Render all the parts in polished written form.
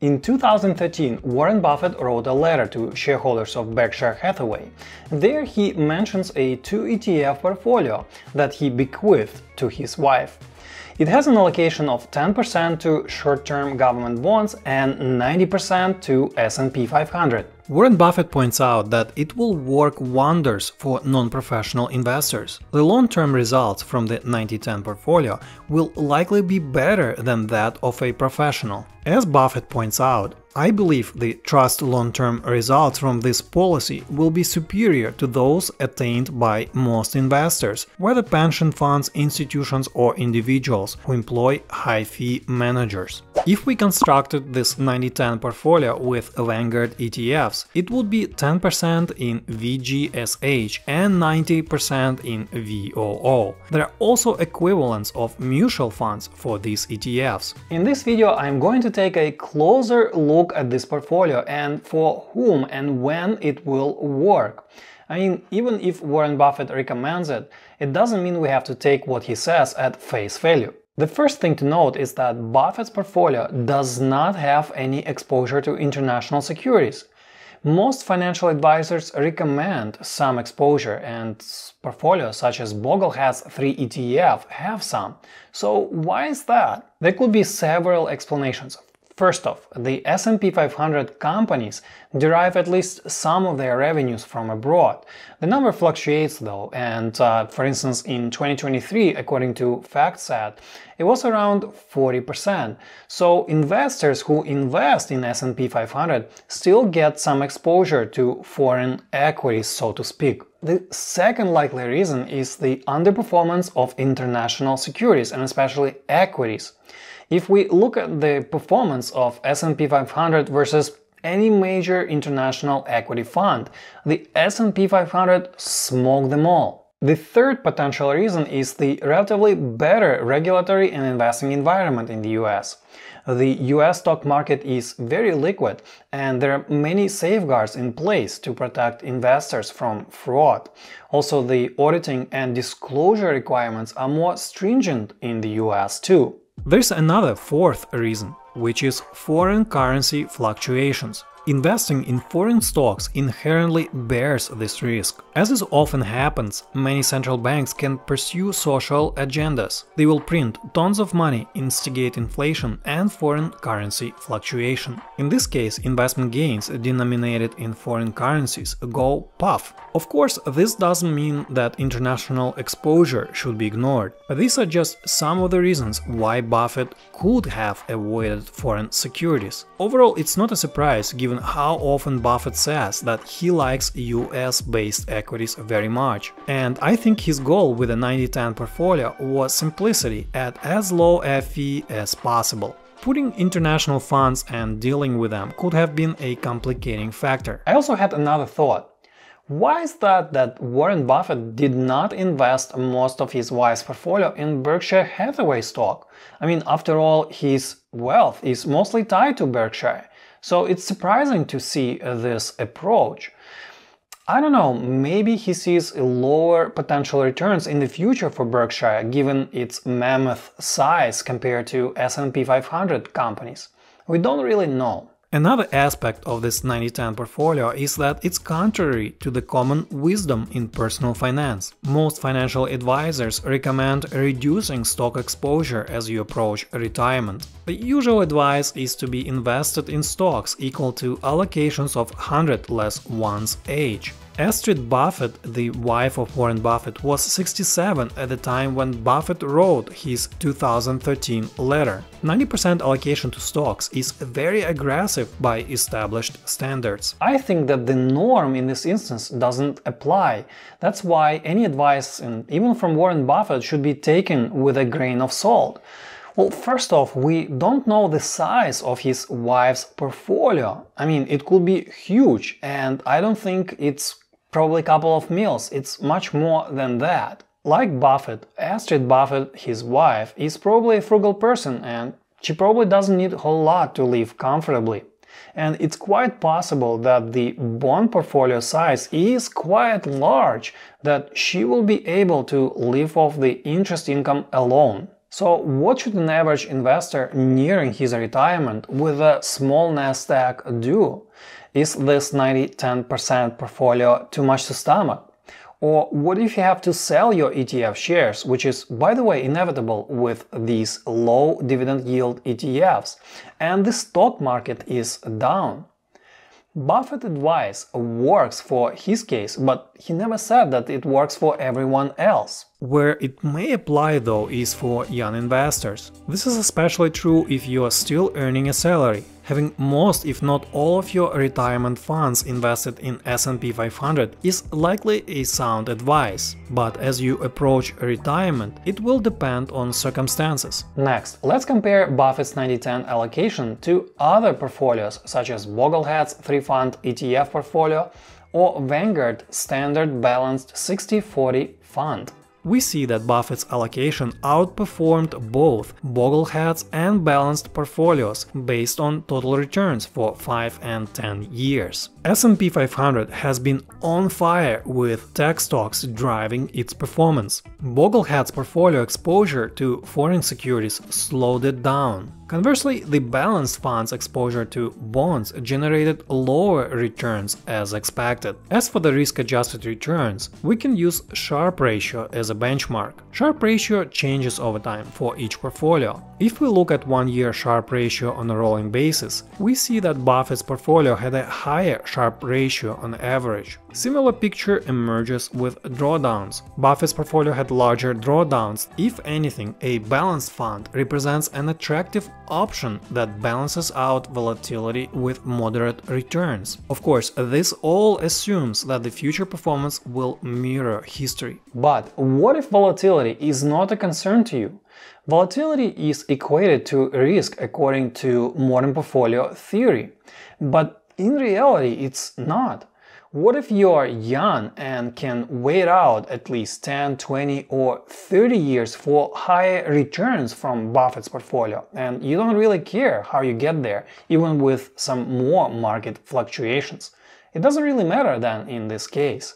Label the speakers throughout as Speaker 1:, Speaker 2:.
Speaker 1: In 2013, Warren Buffett wrote a letter to shareholders of Berkshire Hathaway. There he mentions a 2-ETF portfolio that he bequeathed to his wife. It has an allocation of 10% to short-term government bonds and 90% to S&P 500. Warren Buffett points out that it will work wonders for non-professional investors. The long-term results from the 90-10 portfolio will likely be better than that of a professional. As Buffett points out, I believe the trust long-term results from this policy will be superior to those attained by most investors, whether pension funds, institutions or individuals who employ high-fee managers. If we constructed this 90-10 portfolio with Vanguard ETFs, it would be 10% in VGSH and 90% in VOO. There are also equivalents of mutual funds for these ETFs. In this video, I'm going to take a closer look at this portfolio and for whom and when it will work. I mean, even if Warren Buffett recommends it, it doesn't mean we have to take what he says at face value. The first thing to note is that Buffett's portfolio does not have any exposure to international securities. Most financial advisors recommend some exposure, and portfolios such as Bogleheads 3-ETF have some. So why is that? There could be several explanations. First off, the S&P 500 companies derive at least some of their revenues from abroad. The number fluctuates though, and for instance in 2023, according to FactSet, it was around 40%. So investors who invest in S&P 500 still get some exposure to foreign equities, so to speak. The second likely reason is the underperformance of international securities and especially equities. If we look at the performance of S&P 500 versus any major international equity fund, the S&P 500 smoked them all. The third potential reason is the relatively better regulatory and investing environment in the US. The US stock market is very liquid and there are many safeguards in place to protect investors from fraud. Also, the auditing and disclosure requirements are more stringent in the US too. There's another fourth reason, which is foreign currency fluctuations. Investing in foreign stocks inherently bears this risk. As is often happens, many central banks can pursue social agendas. They will print tons of money, instigate inflation and foreign currency fluctuation. In this case, investment gains denominated in foreign currencies go puff. Of course, this doesn't mean that international exposure should be ignored, but these are just some of the reasons why Buffett could have avoided foreign securities. Overall, it's not a surprise given how often Buffett says that he likes US-based equities very much. And I think his goal with the 90-10 portfolio was simplicity at as low a fee as possible. Putting international funds and dealing with them could have been a complicating factor. I also had another thought. Why is that Warren Buffett did not invest most of his wife's portfolio in Berkshire Hathaway stock? I mean, after all, his wealth is mostly tied to Berkshire. So it's surprising to see this approach. I don't know, maybe he sees lower potential returns in the future for Berkshire given its mammoth size compared to S&P 500 companies. We don't really know. Another aspect of this 90-10 portfolio is that it's contrary to the common wisdom in personal finance. Most financial advisors recommend reducing stock exposure as you approach retirement. The usual advice is to be invested in stocks equal to allocations of 100 less one's age. Astrid Buffett, the wife of Warren Buffett, was 67 at the time when Buffett wrote his 2013 letter. 90% allocation to stocks is very aggressive by established standards. I think that the norm in this instance doesn't apply. That's why any advice, and even from Warren Buffett, should be taken with a grain of salt. Well, first off, we don't know the size of his wife's portfolio. I mean, it could be huge, and I don't think it's probably a couple of mils. It's much more than that. Like Buffett, Astrid Buffett, his wife, is probably a frugal person, and she probably doesn't need a whole lot to live comfortably. And it's quite possible that the bond portfolio size is quite large, that she will be able to live off the interest income alone. So what should an average investor nearing his retirement with a small nest egg do? Is this 90-10% portfolio too much to stomach? Or what if you have to sell your ETF shares, which is, by the way, inevitable with these low dividend yield ETFs, and the stock market is down? Buffett's advice works for his case, but he never said that it works for everyone else. Where it may apply though is for young investors. This is especially true if you are still earning a salary. Having most if not all of your retirement funds invested in S&P 500 is likely a sound advice, but as you approach retirement, it will depend on circumstances. Next, let's compare Buffett's 90-10 allocation to other portfolios such as Bogleheads 3-fund ETF portfolio or Vanguard standard balanced 60-40 fund. We see that Buffett's allocation outperformed both Bogleheads and balanced portfolios based on total returns for 5 and 10 years. S&P 500 has been on fire with tech stocks driving its performance. Bogleheads' portfolio exposure to foreign securities slowed it down. Conversely, the balanced fund's exposure to bonds generated lower returns as expected. As for the risk-adjusted returns, we can use Sharpe ratio as a benchmark. Sharpe ratio changes over time for each portfolio. If we look at 1-year Sharpe ratio on a rolling basis, we see that Buffett's portfolio had a higher Sharpe ratio on average. Similar picture emerges with drawdowns. Buffett's portfolio had larger drawdowns. If anything, a balanced fund represents an attractive option that balances out volatility with moderate returns. Of course, this all assumes that the future performance will mirror history. But what if volatility is not a concern to you? Volatility is equated to risk according to modern portfolio theory, but in reality it's not. What if you are young and can wait out at least 10, 20 or 30 years for higher returns from Buffett's portfolio, and you don't really care how you get there, even with some more market fluctuations? It doesn't really matter then in this case.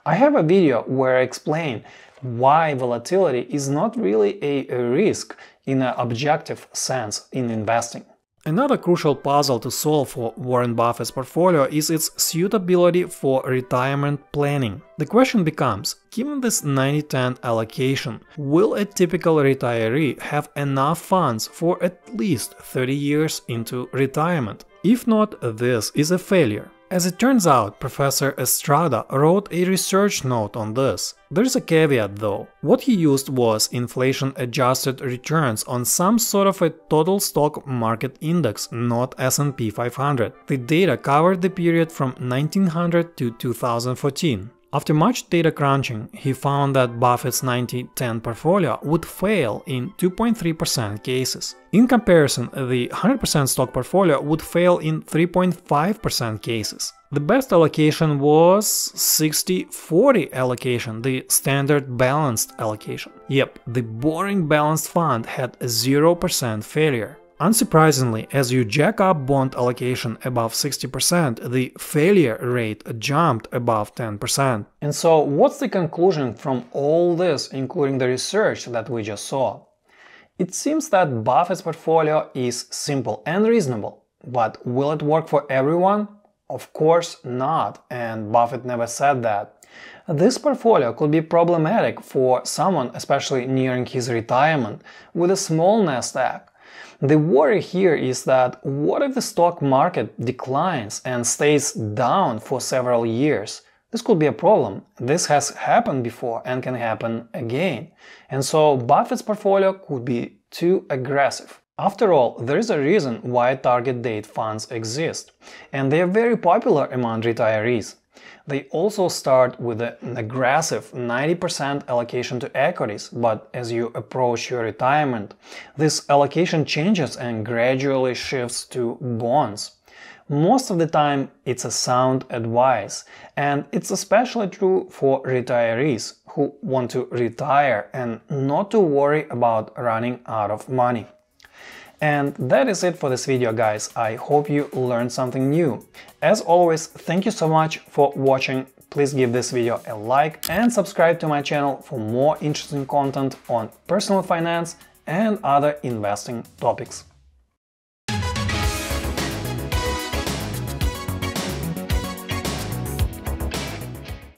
Speaker 1: I have a video where I explain why volatility is not really a risk in an objective sense in investing. Another crucial puzzle to solve for Warren Buffett's portfolio is its suitability for retirement planning. The question becomes, given this 90-10 allocation, will a typical retiree have enough funds for at least 30 years into retirement? If not, this is a failure. As it turns out, Professor Estrada wrote a research note on this. There's a caveat though. What he used was inflation-adjusted returns on some sort of a total stock market index, not S&P 500. The data covered the period from 1900 to 2014. After much data crunching, he found that Buffett's 90-10 portfolio would fail in 2.3% cases. In comparison, the 100% stock portfolio would fail in 3.5% cases. The best allocation was 60-40 allocation, the standard balanced allocation. Yep, the boring balanced fund had 0% failure. Unsurprisingly, as you jack up bond allocation above 60%, the failure rate jumped above 10%. And so what's the conclusion from all this, including the research that we just saw? It seems that Buffett's portfolio is simple and reasonable, but will it work for everyone? Of course not, and Buffett never said that. This portfolio could be problematic for someone, especially nearing his retirement, with a small nest egg. The worry here is that what if the stock market declines and stays down for several years? This could be a problem. This has happened before and can happen again. And so Buffett's portfolio could be too aggressive. After all, there is a reason why target date funds exist, and they are very popular among retirees. They also start with an aggressive 90% allocation to equities, but as you approach your retirement, this allocation changes and gradually shifts to bonds. Most of the time, it's a sound advice, and it's especially true for retirees who want to retire and not to worry about running out of money. And that is it for this video, guys. I hope you learned something new. As always, thank you so much for watching. Please give this video a like and subscribe to my channel for more interesting content on personal finance and other investing topics.